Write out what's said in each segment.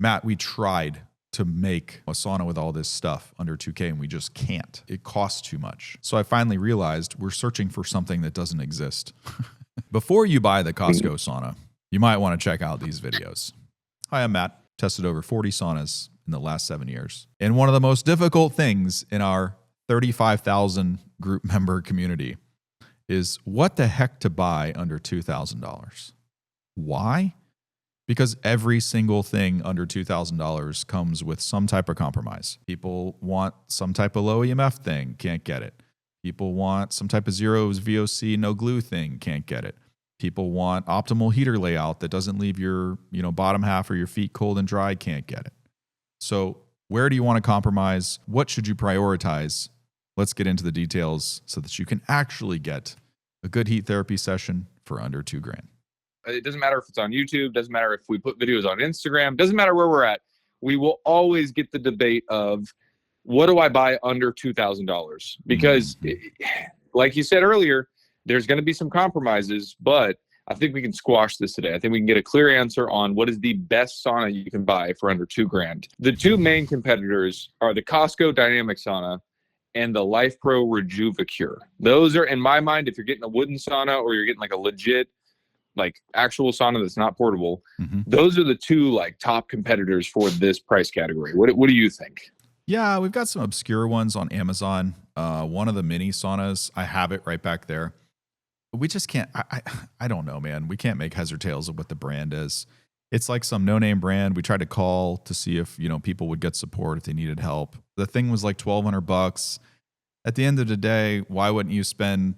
Matt, we tried to make a sauna with all this stuff under 2K and we just can't. It costs too much. So I finally realized we're searching for something that doesn't exist. Before you buy the Costco sauna, you might want to check out these videos. Hi, I'm Matt. Tested over 40 saunas in the last 7 years. And one of the most difficult things in our 35,000 group member community is what the heck to buy under $2,000. Why? Because every single thing under $2,000 comes with some type of compromise. People want some type of low EMF thing, can't get it. People want some type of zeros VOC no glue thing, can't get it. People want optimal heater layout that doesn't leave your, bottom half or your feet cold and dry, can't get it. So where do you want to compromise? What should you prioritize? Let's get into the details so that you can actually get a good heat therapy session for under $2,000. It doesn't matter if it's on YouTube, doesn't matter if we put videos on Instagram, doesn't matter where we're at. We will always get the debate of, what do I buy under $2,000? Because like you said earlier, there's going to be some compromises, but I think we can squash this today. I think we can get a clear answer on what is the best sauna you can buy for under $2,000. The two main competitors are the Costco Dynamic Sauna and the LifePro Rejuvicure. Those are, in my mind, if you're getting a wooden sauna or you're getting like a legit, like actual sauna that's not portable, those are the two like top competitors for this price category. What do you think? Yeah, we've got some obscure ones on Amazon. One of the mini saunas, I have it right back there. We just can't, I don't know, man. We can't make heads or tails of what the brand is. It's like some no-name brand. We tried to call to see if, people would get support if they needed help. The thing was like $1,200. At the end of the day, why wouldn't you spend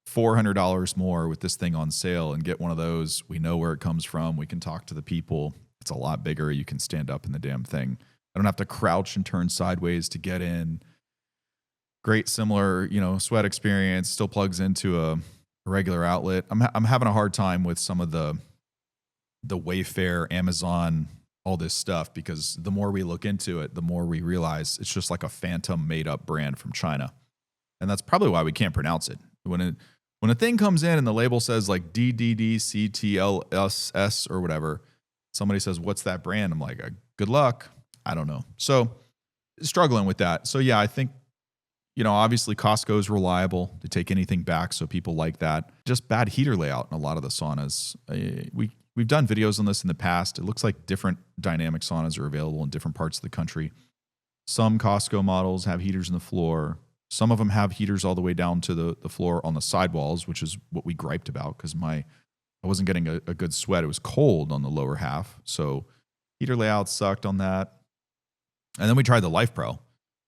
$400 more with this thing on sale and get one of those? We know where it comes from. We can talk to the people. It's a lot bigger. You can stand up in the damn thing. I don't have to crouch and turn sideways to get in. Great, similar, sweat experience. Still plugs into a regular outlet. I'm having a hard time with some of the Wayfair, Amazon, all this stuff, because the more we look into it, the more we realize it's just like a phantom made up brand from China. And that's probably why we can't pronounce it. When a thing comes in and the label says like DDDCTLSS or whatever, somebody says, what's that brand? I'm like, good luck. I don't know. So struggling with that. So yeah, I think, obviously Costco is reliable to take anything back. So people like that. Just bad heater layout in a lot of the saunas. We've done videos on this in the past. It looks like different dynamic saunas are available in different parts of the country. Some Costco models have heaters in the floor. Some of them have heaters all the way down to the floor on the sidewalls, which is what we griped about because I wasn't getting a good sweat. It was cold on the lower half. So heater layout sucked on that. And then we tried the LifePro,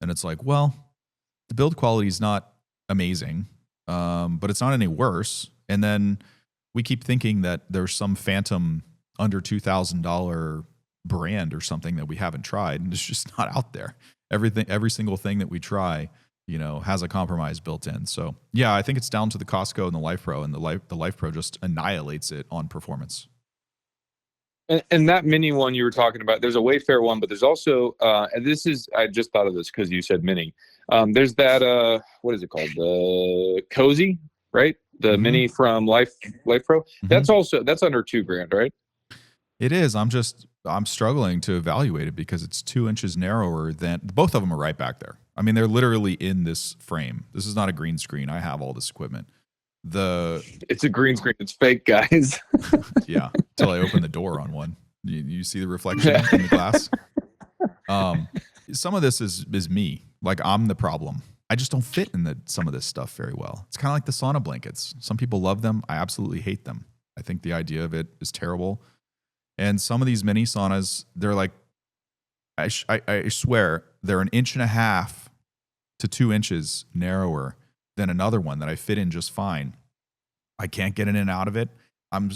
and it's like, well, the build quality is not amazing, but it's not any worse. And then we keep thinking that there's some phantom under $2,000 brand or something that we haven't tried, and it's just not out there. Every single thing that we try, has a compromise built in. So yeah, I think it's down to the Costco and the LifePro, and the LifePro just annihilates it on performance. And that mini one you were talking about, there's a Wayfair one, but there's also, and I just thought of this because you said mini. There's that, what is it called? The Cozy, right? The mini from LifePro. That's under $2,000, right? It is. I'm struggling to evaluate it because it's 2 inches narrower than, both of them are right back there. I mean, they're literally in this frame. This is not a green screen. I have all this equipment. It's a green screen. It's fake, guys. Yeah, until I open the door on one. You see the reflection in the glass? Some of this is me. Like, I'm the problem. I just don't fit in some of this stuff very well. It's kind of like the sauna blankets. Some people love them. I absolutely hate them. I think the idea of it is terrible. And some of these mini saunas, they're like, I swear, they're 1.5 to 2 inches narrower than another one that I fit in just fine. I can't get in and out of it. I'm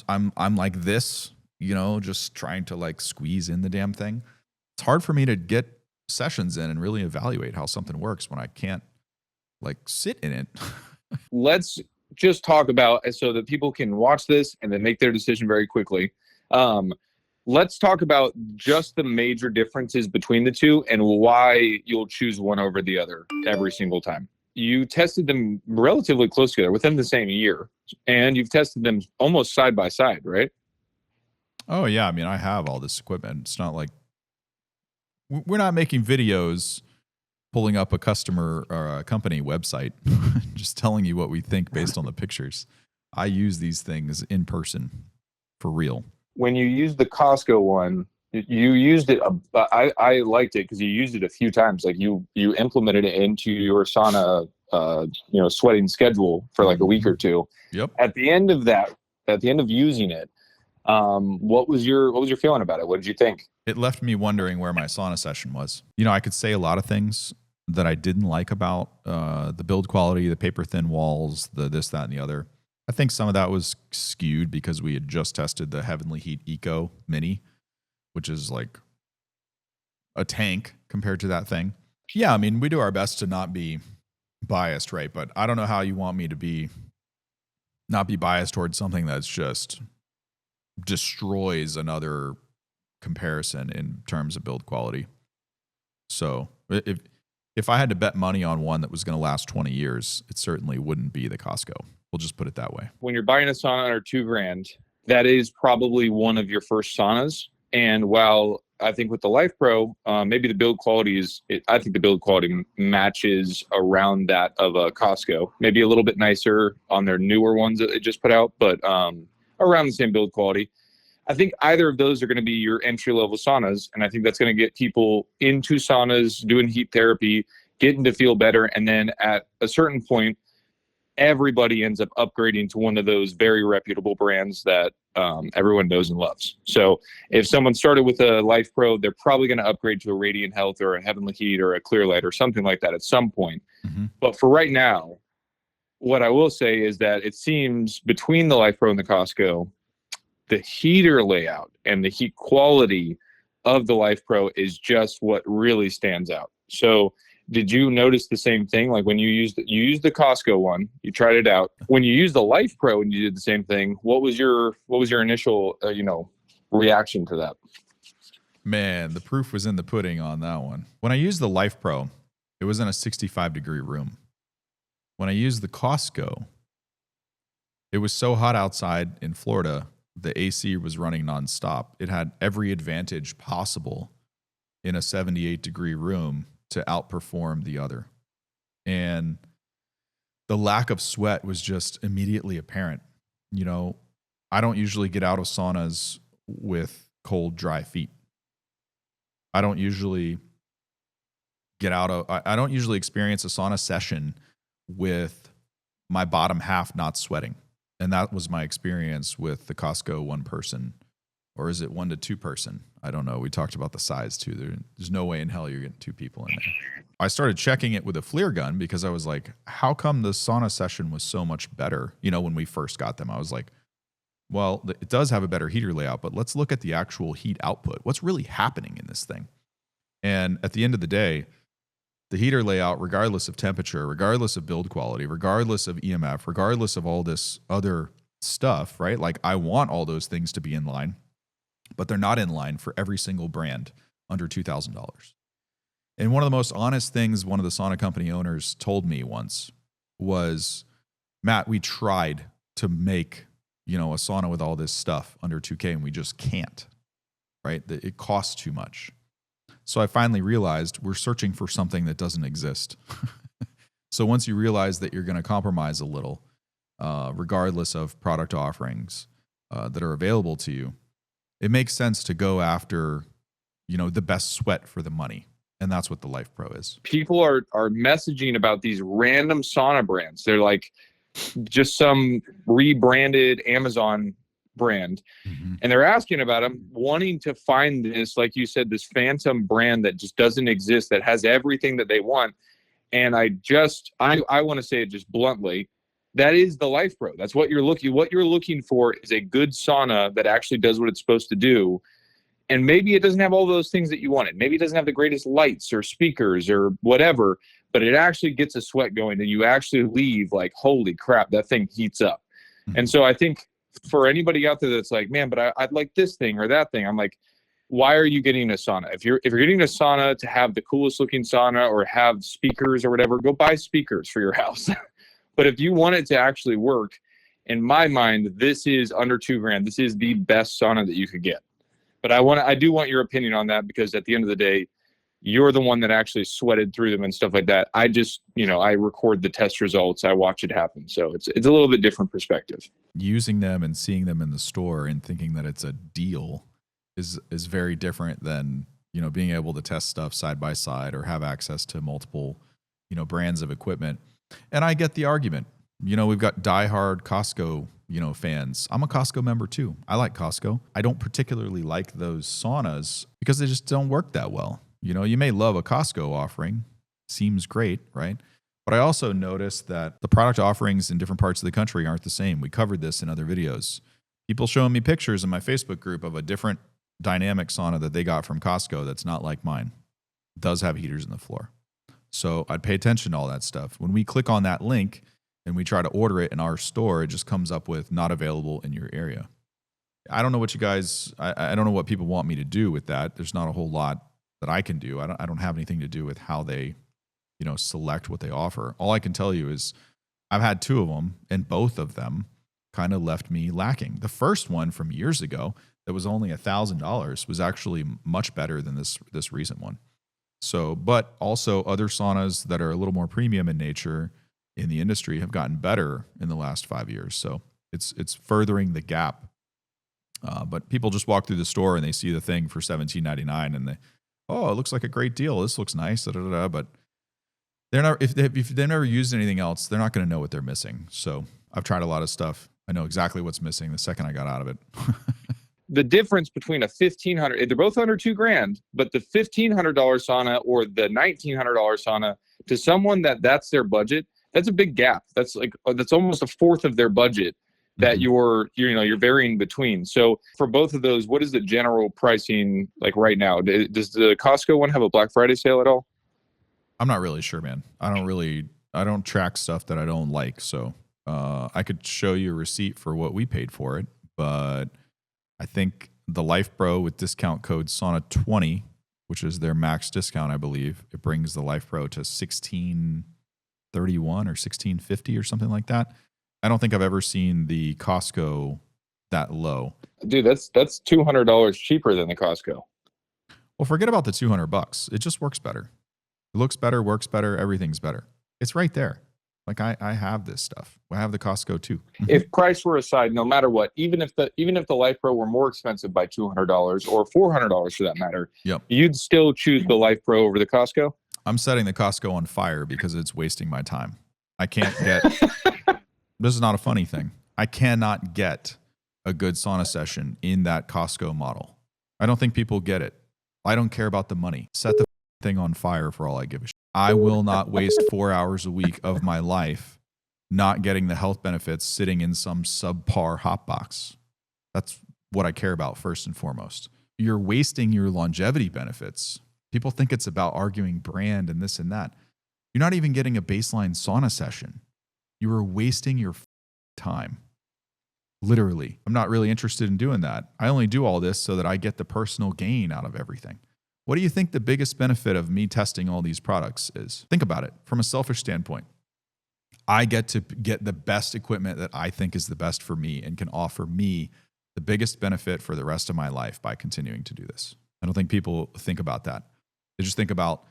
like this, just trying to like squeeze in the damn thing. It's hard for me to get sessions in and really evaluate how something works when I can't like sit in it. Let's just talk about, so that people can watch this and then make their decision very quickly. Let's talk about just the major differences between the two and why you'll choose one over the other every single time. You tested them relatively close together within the same year, and you've tested them almost side by side, right? Oh yeah. I mean, I have all this equipment. It's not like we're not making videos pulling up a customer or a company website, just telling you what we think based on the pictures. I use these things in person for real. When you use the Costco one, you used it. I liked it because you used it a few times. Like you implemented it into your sauna, sweating schedule for like a week or two. Yep. At the end of using it, what was your feeling about it? What did you think? It left me wondering where my sauna session was. I could say a lot of things that I didn't like about the build quality, the paper thin walls, the this, that, and the other. I think some of that was skewed because we had just tested the Heavenly Heat Eco Mini, which is like a tank compared to that thing. Yeah, I mean, we do our best to not be biased, right? But I don't know how you want me to not be biased towards something that's just destroys another comparison in terms of build quality. So if I had to bet money on one that was going to last 20 years, it certainly wouldn't be the Costco. We'll just put it that way. When you're buying a sauna under $2,000, that is probably one of your first saunas. And while I think with the Life Pro, maybe the build quality I think the build quality matches around that of a Costco. Maybe a little bit nicer on their newer ones that they just put out, but around the same build quality. I think either of those are going to be your entry-level saunas, and I think that's going to get people into saunas, doing heat therapy, getting to feel better, and then at a certain point, everybody ends up upgrading to one of those very reputable brands that everyone knows and loves. So if someone started with a Life Pro, they're probably going to upgrade to a Radiant Health or a Heavenly Heat or a Clearlight or something like that at some point. Mm-hmm. But for right now, what I will say is that it seems between the Life Pro and the Costco, the heater layout and the heat quality of the Life Pro is just what really stands out. So did you notice the same thing? Like when you used the Costco one, you tried it out. When you used the Life Pro and you did the same thing, what was your initial reaction to that? Man, the proof was in the pudding on that one. When I used the Life Pro, it was in a 65-degree room. When I used the Costco, it was so hot outside in Florida, the AC was running nonstop. It had every advantage possible in a 78-degree room to outperform the other. And the lack of sweat was just immediately apparent. I don't usually get out of saunas with cold, dry feet. I don't usually experience a sauna session with my bottom half not sweating. And that was my experience with the Costco 1-person, or is it 1 to 2 person? I don't know. We talked about the size too. There's no way in hell you're getting 2 people in there. I started checking it with a FLIR gun because I was like, how come the sauna session was so much better? When we first got them, I was like, well, it does have a better heater layout, but let's look at the actual heat output. What's really happening in this thing? And at the end of the day, the heater layout, regardless of temperature, regardless of build quality, regardless of EMF, regardless of all this other stuff, right? Like I want all those things to be in line, but they're not in line for every single brand under $2,000. And one of the most honest things one of the sauna company owners told me once was, Matt, we tried to make, a sauna with all this stuff under $2K and we just can't, right? It costs too much. So I finally realized we're searching for something that doesn't exist. So once you realize that you're going to compromise a little, regardless of product offerings that are available to you, it makes sense to go after, the best sweat for the money. And that's what the Life Pro is. People are messaging about these random sauna brands. They're like just some rebranded Amazon brand. Mm-hmm. And they're asking about them, wanting to find this, like you said, this phantom brand that just doesn't exist, that has everything that they want. And I want to say it just bluntly, that is the Life Pro. That's what you're looking for is a good sauna that actually does what it's supposed to do. And maybe it doesn't have all those things that you wanted. Maybe it doesn't have the greatest lights or speakers or whatever, but it actually gets a sweat going and you actually leave like, holy crap, that thing heats up. Mm-hmm. And so I think for anybody out there that's like, man, but I'd like this thing or that thing. I'm like, why are you getting a sauna? If you're getting a sauna to have the coolest looking sauna or have speakers or whatever, go buy speakers for your house. But if you want it to actually work, in my mind, this is under $2,000. This is the best sauna that you could get. But I do want your opinion on that because at the end of the day, You're the one that actually sweated through them and stuff like that. I just, I record the test results. I watch it happen. So it's a little bit different perspective. Using them and seeing them in the store and thinking that it's a deal is very different than, being able to test stuff side by side or have access to multiple, brands of equipment. And I get the argument. We've got diehard Costco, fans. I'm a Costco member too. I like Costco. I don't particularly like those saunas because they just don't work that well. You may love a Costco offering. Seems great, right? But I also noticed that the product offerings in different parts of the country aren't the same. We covered this in other videos. People showing me pictures in my Facebook group of a different dynamic sauna that they got from Costco that's not like mine. It does have heaters in the floor. So I'd pay attention to all that stuff. When we click on that link and we try to order it in our store, it just comes up with not available in your area. I don't know what you guys, I don't know what people want me to do with that. There's not a whole lot that I can do. I don't have anything to do with how they, select what they offer. All I can tell you is I've had 2 of them, and both of them kind of left me lacking. The first one from years ago that was only $1,000 was actually much better than this recent one. So, but also other saunas that are a little more premium in nature in the industry have gotten better in the last 5 years. So it's furthering the gap. But people just walk through the store and they see the thing for $17.99 and it looks like a great deal. This looks nice. But they're not, if they've never used anything else, they're not going to know what they're missing. So I've tried a lot of stuff. I know exactly what's missing the second I got out of it. The difference between a $1,500, they're both under $2,000, but the $1,500 sauna or the $1,900 sauna, to someone that's their budget, that's a big gap. That's almost a fourth of their budget that you're varying between. So for both of those, what is the general pricing like right now? Does the Costco one have a Black Friday sale at all? I'm not really sure, man. I don't track stuff that I don't like. So I could show you a receipt for what we paid for it, but I think the Life Pro with discount code Sauna20, which is their max discount, I believe, it brings the Life Pro to $1,631 or $1,650 or something like that. I don't think I've ever seen the Costco that low. Dude, that's $200 cheaper than the Costco. Well, forget about the $200. It just works better. It looks better, works better, everything's better. It's right there. Like I have this stuff. I have the Costco too. If price were aside, no matter what, even if the Life Pro were more expensive by $200 or $400 for that matter, you'd still choose the Life Pro over the Costco? I'm setting the Costco on fire because it's wasting my time. I can't get, this is not a funny thing. I cannot get a good sauna session in that Costco model. I don't think people get it. I don't care about the money. Set the thing on fire for all I give a shit. I will not waste 4 hours a week of my life not getting the health benefits sitting in some subpar hot box. That's what I care about first and foremost. You're wasting your longevity benefits. People think it's about arguing brand and this and that. You're not even getting a baseline sauna session. You are wasting your time. Literally. I'm not really interested in doing that. I only do all this so that I get the personal gain out of everything. What do you think the biggest benefit of me testing all these products is? Think about it from a selfish standpoint. I get to get the best equipment that I think is the best for me and can offer me the biggest benefit for the rest of my life by continuing to do this. I don't think people think about that. They just think about,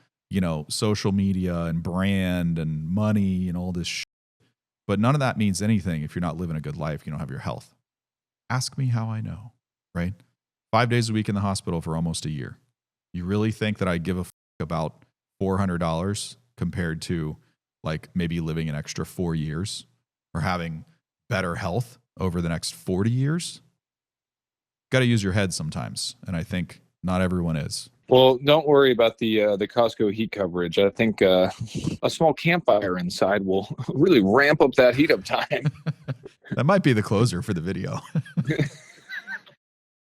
social media and brand and money and all this shit. But none of that means anything if you're not living a good life, you don't have your health. Ask me how I know, right? 5 days a week in the hospital for almost a year. You really think that I give a fuck about $400 compared to like maybe living an extra 4 years or having better health over the next 40 years? Got to use your head sometimes. And I think not everyone is. Well, don't worry about the Costco heat coverage. I think a small campfire inside will really ramp up that heat up time. That might be the closer for the video.